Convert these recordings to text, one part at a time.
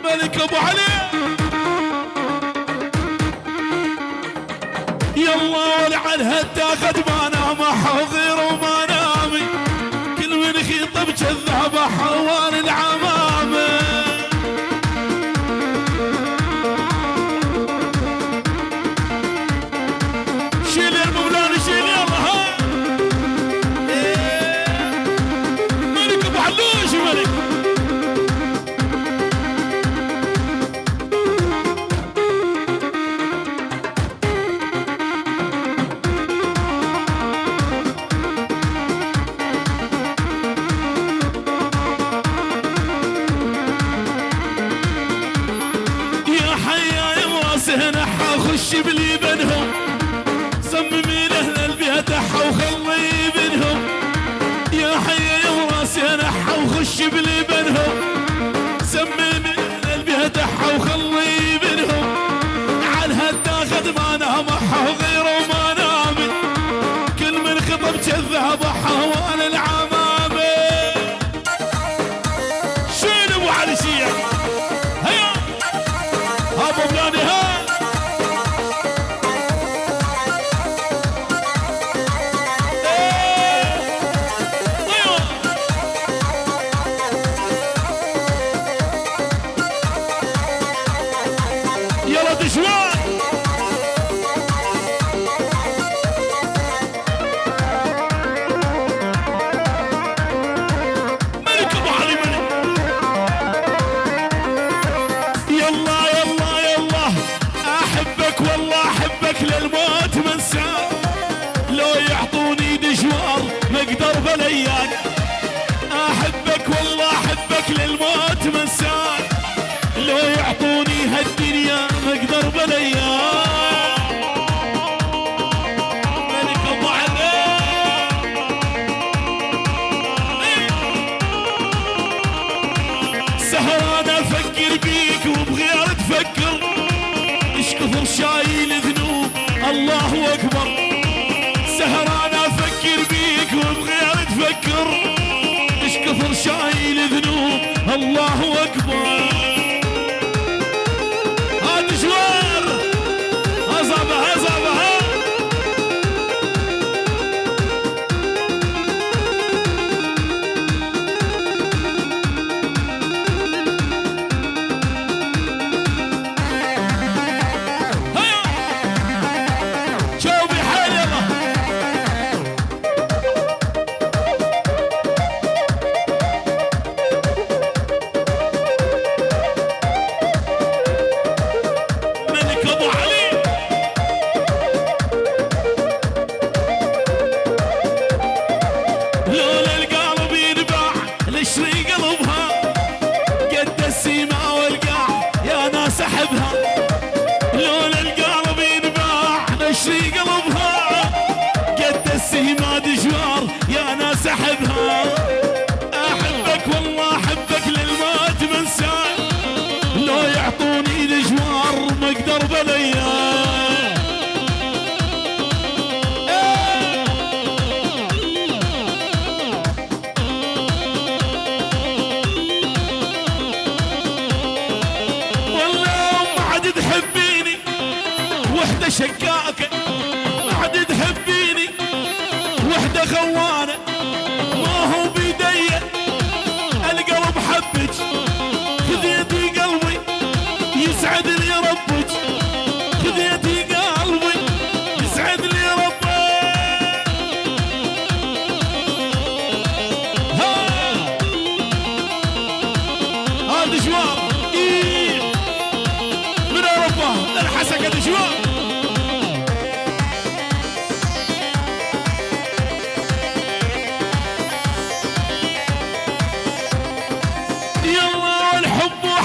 ملك ابو علي. يلا ولعنها تاخذ ما نامح وغير وما نامي، كل من خيطب كذاب حوار العمامه. شيل يا المولاني شيل يلا ها. ملك ابو علوش ملك. نحا خش بلي بينهم، صممي له البيت احا وخلي بينهم. يا حي يا وراسي نحا وخش بلي بينهم، صممي له البيت احا وخلي بينهم. عنها تاخذ ما نامحها وغيره وما نامي، كل من خطب كذاب حوال العمامه. شيل ابو علي شيع هيا ابو بلادي ها. يلا دشوان ملك ابو علي ملك. يلا يلا يلا احبك والله احبك للموت منساك، لو يعطوني دشوار ما اقدر بلياك. احبك والله احبك للموت منساك، لو يعطوني هالدنيا ما اقدر بلياك. ملك ابو علي سهران افكر بيك وبغير تفكر، ايش كثر شايل ذنوب الله اكبر. سهران افكر بيك وبغير تفكر، ايش كثر شايل ذنوب الله اكبر. لولا القلب ينباع نشري قلبها، قد السيما دشوار يا ناس احبها. احبك والله احبك للموت منساك، لو يعطوني دشوار ما اقدر بلياه. وحدة شقاكة ما عاد تحبيني، وحدة خوانة ما هو بيدي القلب حبك. خذيتي قلبي يسعد لي ربك، خذيتي قلبي يسعد لي ربك. ها دشوار من اوروبا الحسكة دشوار.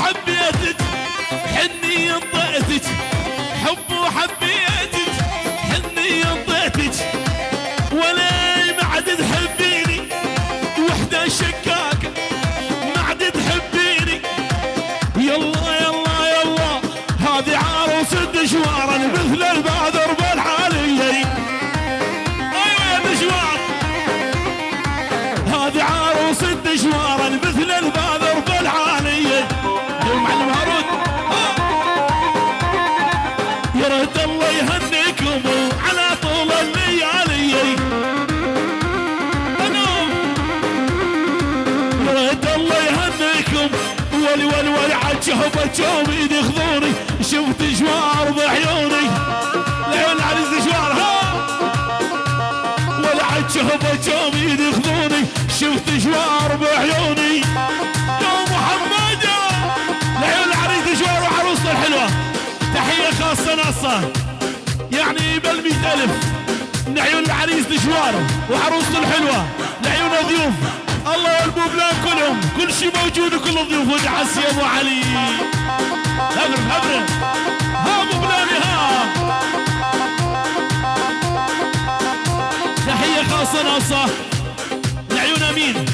حبيتك حني انطيتك، حب وحبيتك حني انطيتك، ولا ما عاد تحبيني. وحده شكاكه ما عاد تحبيني. يلا يلا يلا هذه عروس الدشوار مثل البادر بالحاليه. ايوه يا دشوار هذه عروس الدشوار مثل البادر بالحاليه. معلم هارون شهبة جوم يدخلوني شفت جوار بعيوني العيون العريس دشوار ها ولعت شهبة جوم يدخلوني شفت جوار بعيوني يا محمد العيون العريس دشوار وعروسته الحلوة تحية خاصة ناصة يعني بال100,000 من عيون العريس دشوار وعروسته الحلوة لعيون ضيوف الله والبوبلان كلهم كل شيء موجود وكل الضيوف ودعس يا ابو علي هبرم هبرم ها بوبلاني ها تحية خاصة ناصة لعيون امين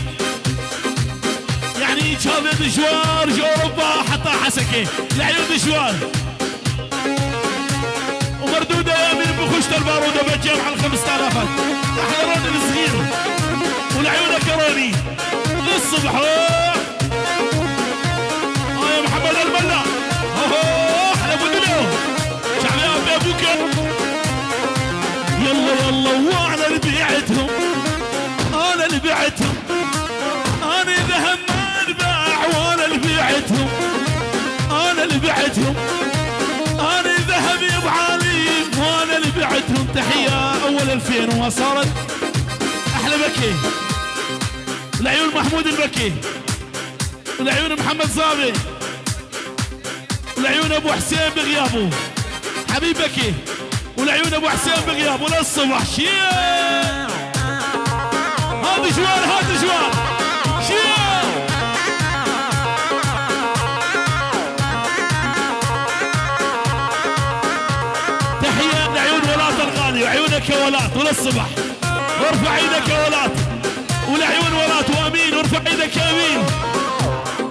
يعني شاب دشوار جو اوروبا حتى حسكه لعيون دشوار ومردودة يا امين بخشت البارودة بالجامعة ال5000 احلى راجل صغير والعيون كروني للصبح يا محمد الملا احلى ابو دلو شعبي ابي ابوك يلا يلا وانا اللي بعتهم انا اللي بعتهم انا ذهب ما انباع وانا اللي بعتهم انا اللي بعتهم انا ذهب يا ابو علي وانا اللي بعتهم تحيه اول 2000 وما صارت احلى بكي العيون محمود البكي والعيون محمد صابي والعيون ابو حسين بغيابه حبيب بكي والعيون ابو حسين بغيابه للصبح شيا هذا جوار هذا جوار شيا تحية لعيون ولات الغالي وعيونك يا ولات وللصبح وارفع ايدك يا ولات والعيون ولات وامين وارفع ايدك يا امين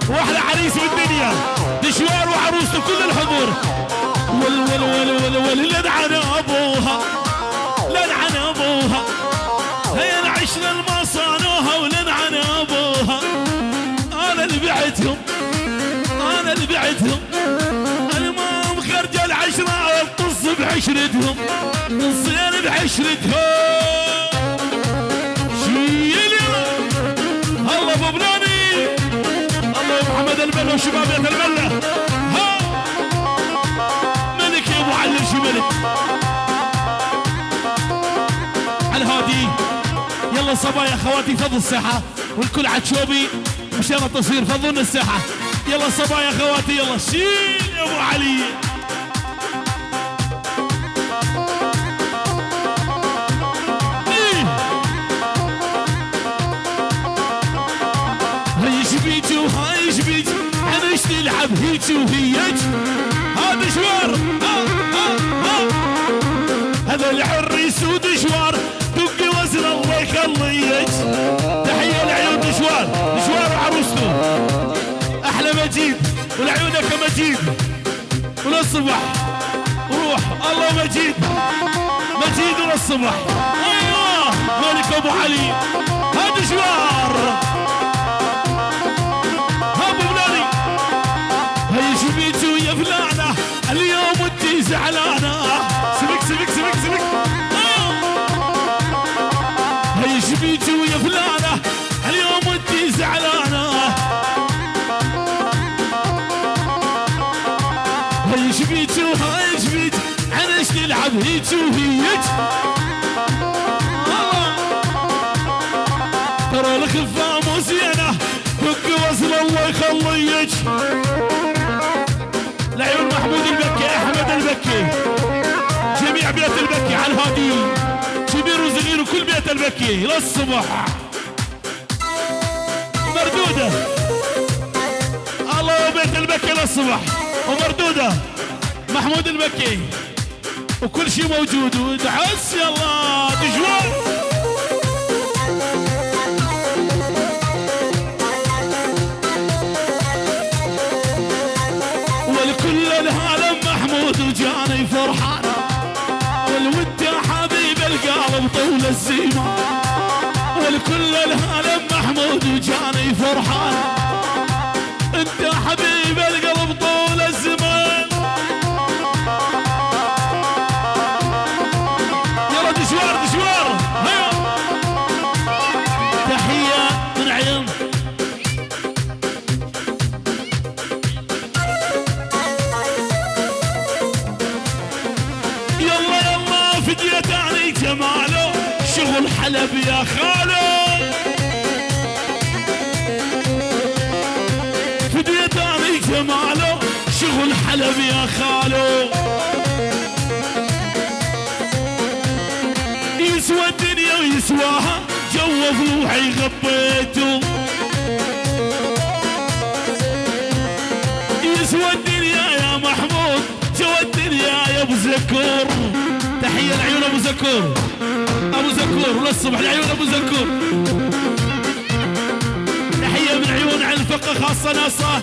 واحلى عريس بالدنيا دشوار وعروسته كل الحضور ول ول ول ول ول لنعن ابوها لنعن ابوها هي العشرة ما صانوها ولنعن ابوها انا اللي بعتهم انا اللي بعتهم انا ما مخرج العشرة اطص بعشرتهم الصين بعشرتهم الله ابو بلاني الله يا محمد الملا وشباب يا الملا ها ملك يا ابو علي شو ملك على الهادي يلا صبايا اخواتي فضوا الساحه والكل عتشوبي مشان التصوير فضون الساحه يلا صبايا اخواتي يلا شيل يا ابو علي هاي شبيك انا ايش تلعب هيك وهيك هذا شوار هذا العريس ودشوار دقي وزن الله يخليك تحية لعيون دشوار دشوار وعروسته احلى مجيد ولعيونك مجيد وللصبح وروح الله مجيد مجيد وللصبح ايوه مالك ابو علي هذا شوار شبيتو يا فلانة اليوم انتي زعلانة سبك سبك سبك سبك هي شبيتو يا فلانة اليوم انتي زعلانة هي شبيتو هاي شبيت انا ايش نلعب هيك وهيك ترى الخفة مو زينة دق وصل الله يخليك لعيون محمود البكي احمد البكي جميع بيت البكي على الهادي كبير وصغير وكل بيت البكي للصبح مردودة الله بيت البكي للصبح ومردودة محمود البكي وكل شيء موجود ودعس يلا دجوار والكل العالم محمود وجاني فرحانة والود يا حبيب القلب طول الزمان والكل العالم محمود وجاني فرحانة انت يا حبيب القلب طول الزمان يلا دشوار دشوار هيا تحية من عين شغل حلب يا خالو فديتاني جماله شغل حلب يا خالو يسوى الدنيا ويسواها جوف روحي غبيته يسوى الدنيا يا محمود جوى الدنيا يا ابو زكور تحية لعيون ابو زكور ابو زكور للصبح لعيون ابو زكور تحية من عيون على الفقه خاصة ناصة